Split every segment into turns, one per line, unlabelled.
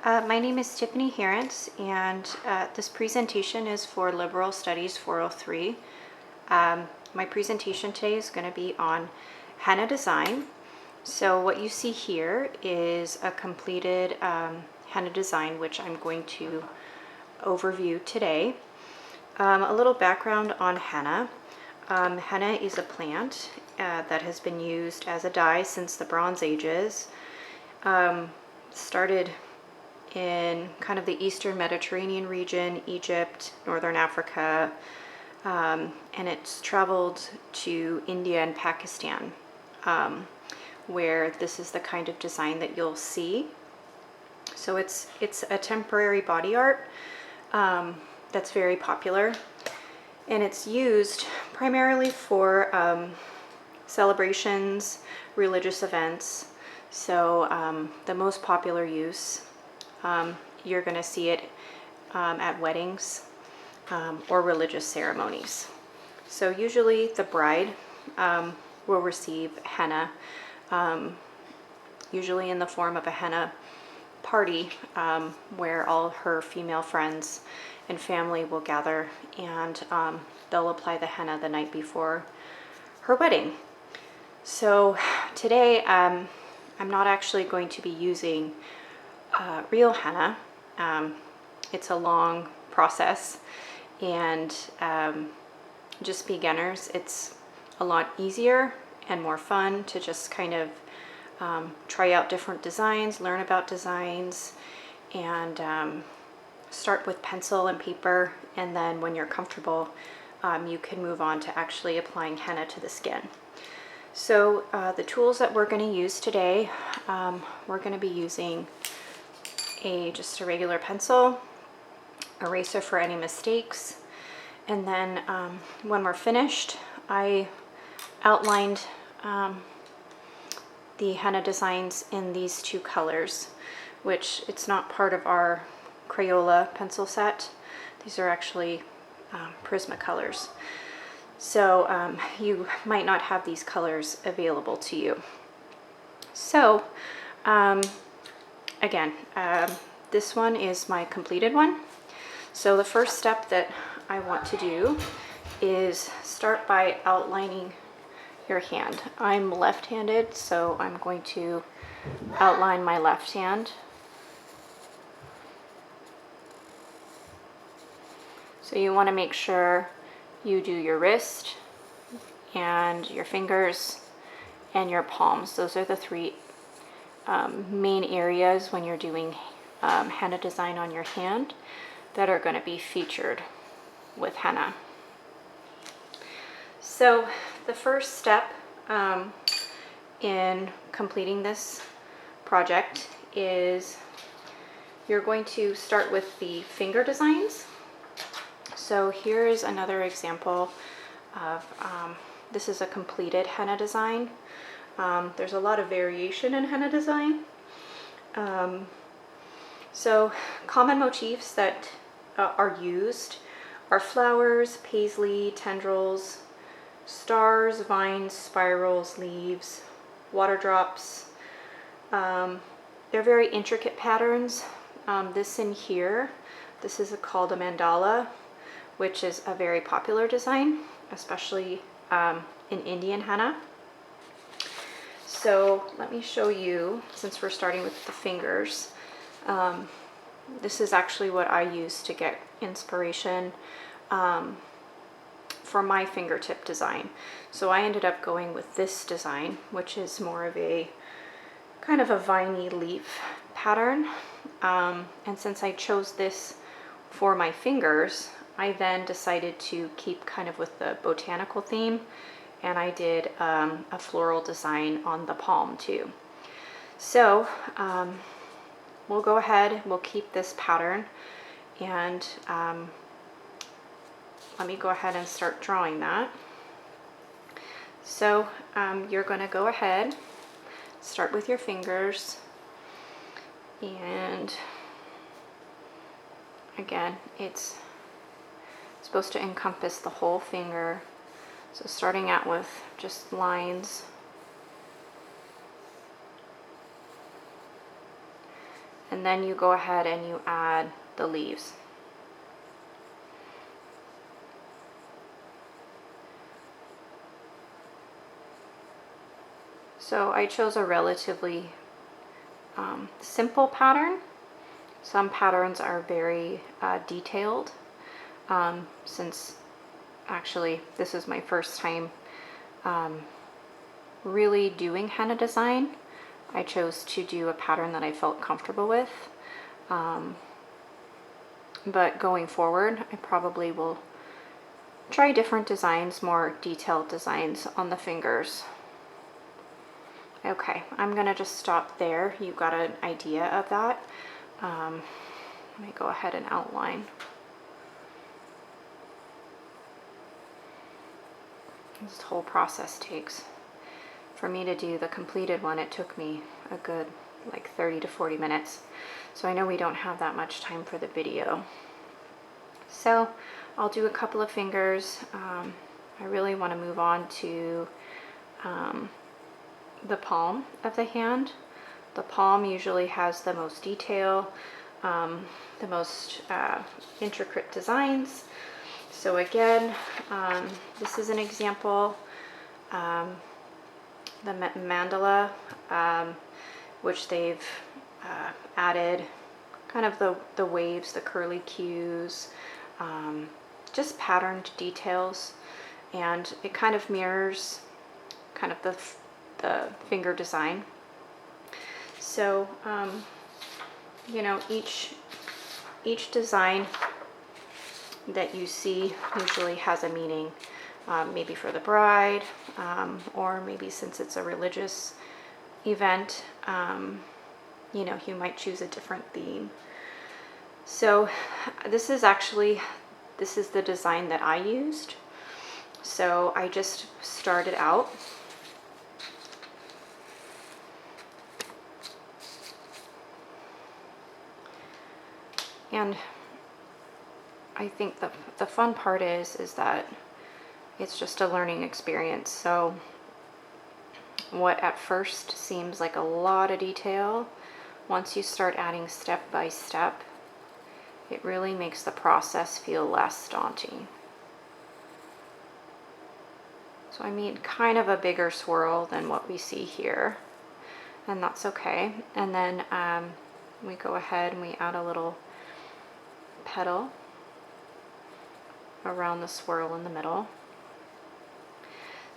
my name is Tiffany Herentz, and this presentation is for Liberal Studies 403. My presentation today is going to be on henna design. So what you see here is a completed henna design, which I'm going to overview today. A little background on henna. Henna is a plant that has been used as a dye since the Bronze Ages. Started in kind of the Eastern Mediterranean region, Egypt, Northern Africa, and it's traveled to India and Pakistan, where this is the kind of design that you'll see. So it's a temporary body art that's very popular, and it's used primarily for celebrations, religious events. So the most popular use, you're going to see it at weddings or religious ceremonies. So usually the bride will receive henna, usually in the form of a henna party, where all her female friends and family will gather, and they'll apply the henna the night before her wedding. So today I'm not actually going to be using real henna. It's a long process, and just beginners, it's a lot easier and more fun to just kind of try out different designs, learn about designs, and start with pencil and paper, and then when you're comfortable, you can move on to actually applying henna to the skin. So the tools that we're going to use today, we're going to be using just a regular pencil, eraser for any mistakes, and then when we're finished, I outlined the henna designs in these two colors, which it's not part of our Crayola pencil set. These are actually Prismacolors. So you might not have these colors available to you. So again, this one is my completed one. So the first step that I want to do is start by outlining your hand. I'm left-handed, so I'm going to outline my left hand. So you want to make sure you do your wrist and your fingers and your palms. Those are the three main areas when you're doing henna design on your hand that are going to be featured with henna. So the first step in completing this project is you're going to start with the finger designs. So here's another example of, this is a completed henna design. There's a lot of variation in henna design. So common motifs that are used are flowers, paisley, tendrils, stars, vines, spirals, leaves, water drops. They're very intricate patterns. This in here, this is called a mandala, which is a very popular design, especially in Indian henna. So let me show you, since we're starting with the fingers, this is actually what I use to get inspiration for my fingertip design. So I ended up going with this design, which is more of a kind of a viney leaf pattern. And since I chose this for my fingers, I then decided to keep kind of with the botanical theme, and I did a floral design on the palm too. So we'll go ahead, we'll keep this pattern, and let me go ahead and start drawing that. So you're going to go ahead, start with your fingers, and again, it's supposed to encompass the whole finger. So starting out with just lines and then you go ahead and you add the leaves. So I chose a relatively simple pattern. Some patterns are very detailed. Since actually this is my first time really doing henna design, I chose to do a pattern that I felt comfortable with. But going forward, I probably will try different designs, more detailed designs on the fingers. Okay, I'm gonna just stop there. You got an idea of that. Let me go ahead and outline. This whole process takes, for me to do the completed one, it took me a good like 30 to 40 minutes. So I know we don't have that much time for the video. So I'll do a couple of fingers. I really want to move on to the palm of the hand. The palm usually has the most detail, the most intricate designs. So again, this is an example, the mandala, which they've added kind of the waves, the curly cues, just patterned details, and it kind of mirrors kind of the finger design. So, you know, each design that you see usually has a meaning, maybe for the bride, or maybe since it's a religious event, you know, you might choose a different theme. So this is the design that I used. So I just started out. And I think the fun part is that it's just a learning experience. So what at first seems like a lot of detail, once you start adding step by step, it really makes the process feel less daunting. So I made kind of a bigger swirl than what we see here, and that's okay. And then we go ahead and we add a little petal around the swirl in the middle.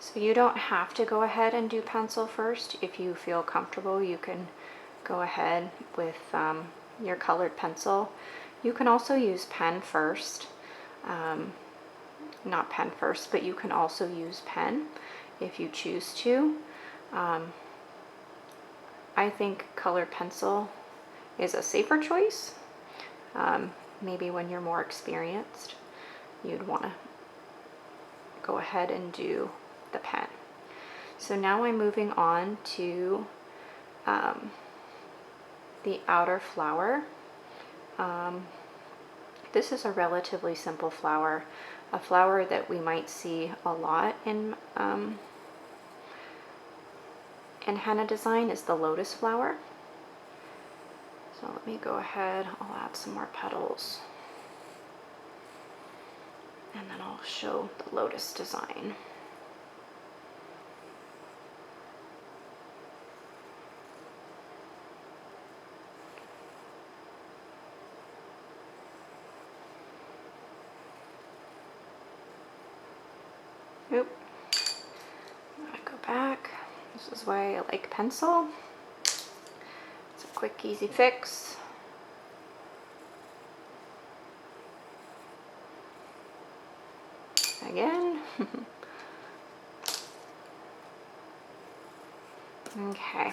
So you don't have to go ahead and do pencil first. If you feel comfortable, you can go ahead with your colored pencil. You can also use pen first. Not pen first, but you can also use pen if you choose to. I think colored pencil is a safer choice. Maybe when you're more experienced, you'd want to go ahead and do the pen. So now I'm moving on to the outer flower. This is a relatively simple flower, a flower that we might see a lot in henna design is the lotus flower. So let me go ahead, I'll add some more petals, and then I'll show the lotus design. Oop. I'm gonna go back. This is why I like pencil. It's a quick, easy fix. Again. Okay.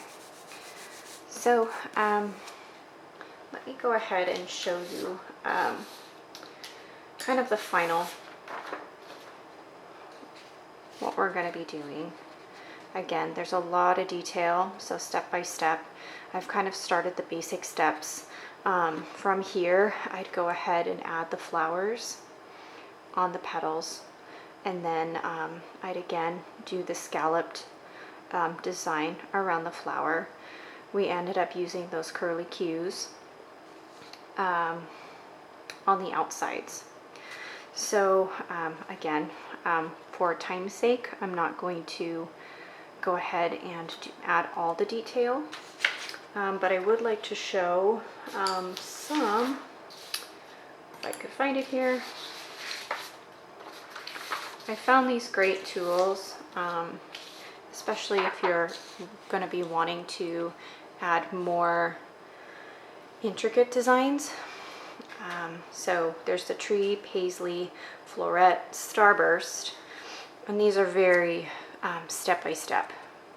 So, let me go ahead and show you kind of the final, what we're going to be doing. Again, there's a lot of detail, so step by step. I've kind of started the basic steps. From here, I'd go ahead and add the flowers on the petals, and then I'd again do the scalloped design around the flower. We ended up using those curly cues on the outsides. So again, for time's sake, I'm not going to go ahead and add all the detail, but I would like to show some, if I could find it here. I found these great tools, especially if you're going to be wanting to add more intricate designs. So there's the Tree Paisley Floret Starburst, and these are very step-by-step,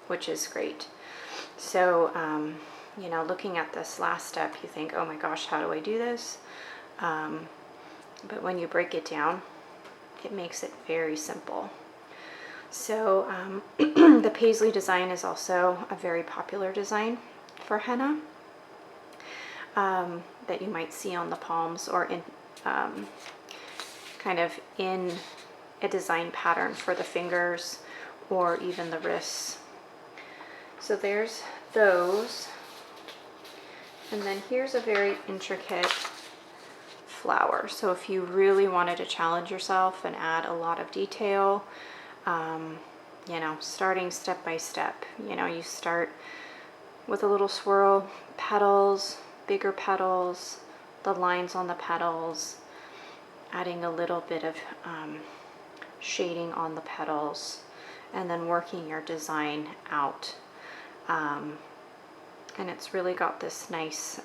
which is great. So, you know, looking at this last step, you think, oh my gosh, how do I do this? But when you break it down, it makes it very simple. So the Paisley design is also a very popular design for henna that you might see on the palms or in kind of in a design pattern for the fingers or even the wrists. So there's those. And then here's a very intricate flower. So if you really wanted to challenge yourself and add a lot of detail, you know, starting step by step, you know, you start with a little swirl, petals, bigger petals, the lines on the petals, adding a little bit of shading on the petals, and then working your design out. And it's really got this nice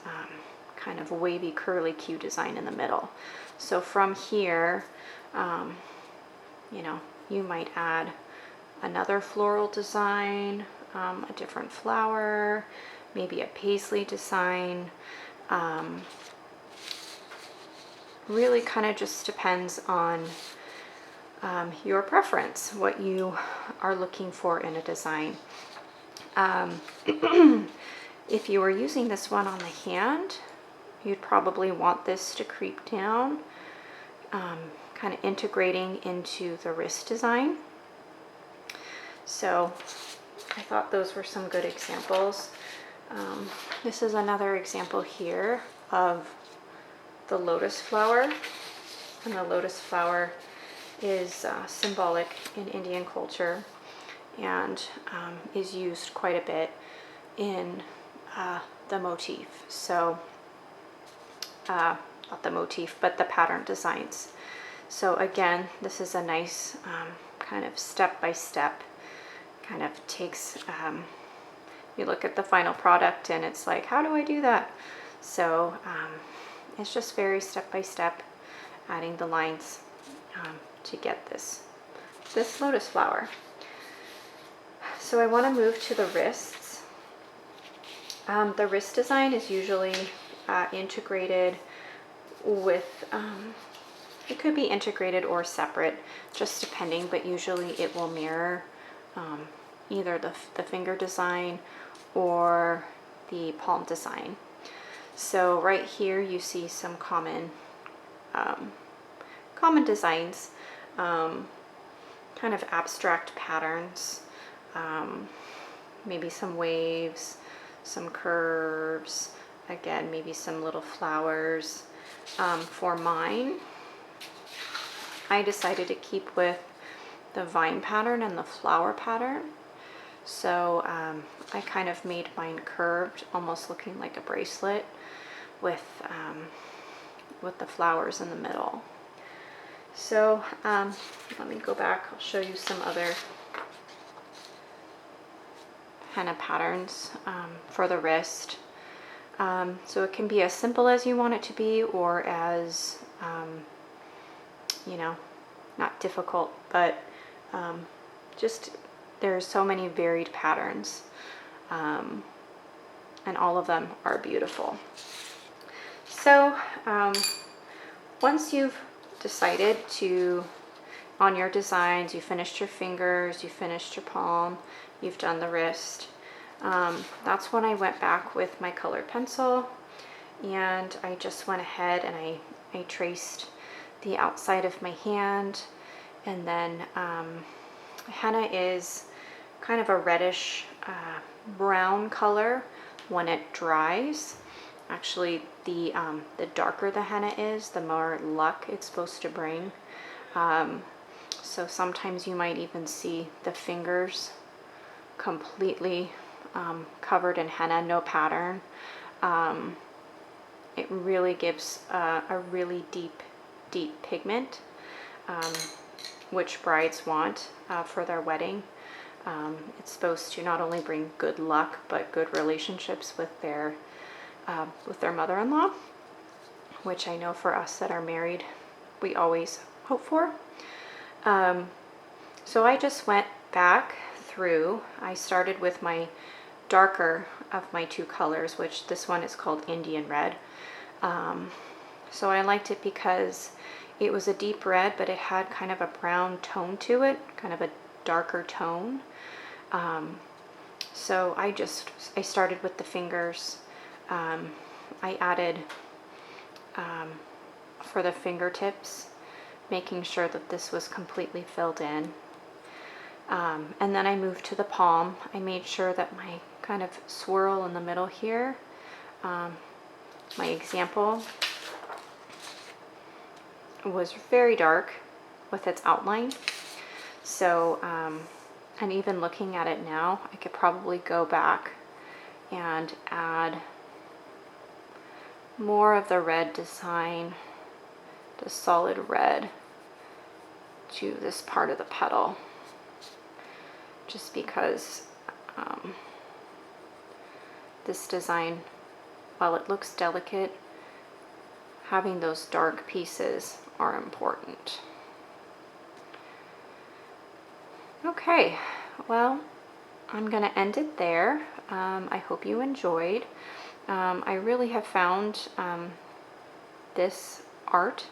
kind of wavy, curly Q design in the middle. So from here, you know, you might add another floral design, a different flower, maybe a paisley design. Really kind of just depends on your preference, what you are looking for in a design. If you were using this one on the hand, you'd probably want this to creep down, kind of integrating into the wrist design. So I thought those were some good examples. This is another example here of the lotus flower, and the lotus flower is symbolic in Indian culture and is used quite a bit in the motif. So not the motif, but the pattern designs. So again, this is a nice kind of step-by-step, kind of takes, you look at the final product and it's like, how do I do that? So it's just very step-by-step, adding the lines to get this lotus flower. So I want to move to the wrists. The wrist design is usually integrated with, it could be integrated or separate, just depending, but usually it will mirror either the finger design or the palm design. So right here you see some common designs, kind of abstract patterns, maybe some waves, some curves, again, maybe some little flowers. For mine, I decided to keep with the vine pattern and the flower pattern. So I kind of made mine curved, almost looking like a bracelet with the flowers in the middle. So let me go back, I'll show you some other henna patterns for the wrist. So it can be as simple as you want it to be, or as, you know, not difficult, but just there's so many varied patterns, and all of them are beautiful. So once you've decided on your designs, you finished your fingers, you finished your palm, you've done the wrist, that's when I went back with my colored pencil and I just went ahead and I traced the outside of my hand. And then henna is kind of a reddish brown color when it dries, Actually, the darker the henna is, the more luck it's supposed to bring. So sometimes you might even see the fingers completely covered in henna, no pattern. It really gives a really deep pigment, which brides want for their wedding. It's supposed to not only bring good luck, but good relationships with their mother-in-law, which I know for us that are married, we always hope for. So I just went back through. I started with my darker of my two colors, which this one is called Indian Red. So I liked it because it was a deep red, but it had kind of a brown tone to it, kind of a darker tone. So I started with the fingers. I added for the fingertips, making sure that this was completely filled in. And then I moved to the palm. I made sure that my kind of swirl in the middle here, my example, was very dark with its outline. So, and even looking at it now, I could probably go back and add more of the red design, the solid red, to this part of the petal, just because this design, while it looks delicate, having those dark pieces are important. Okay, well, I'm going to end it there. I hope you enjoyed. I really have found this art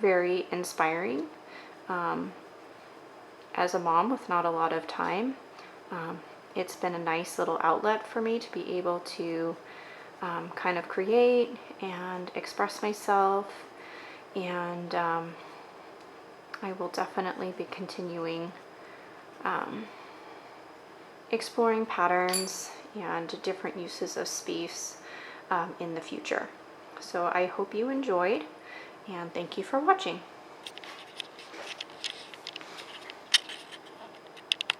very inspiring. As a mom with not a lot of time, it's been a nice little outlet for me to be able to kind of create and express myself, and I will definitely be continuing exploring patterns and different uses of spiffs in the future. So I hope you enjoyed, and thank you for watching.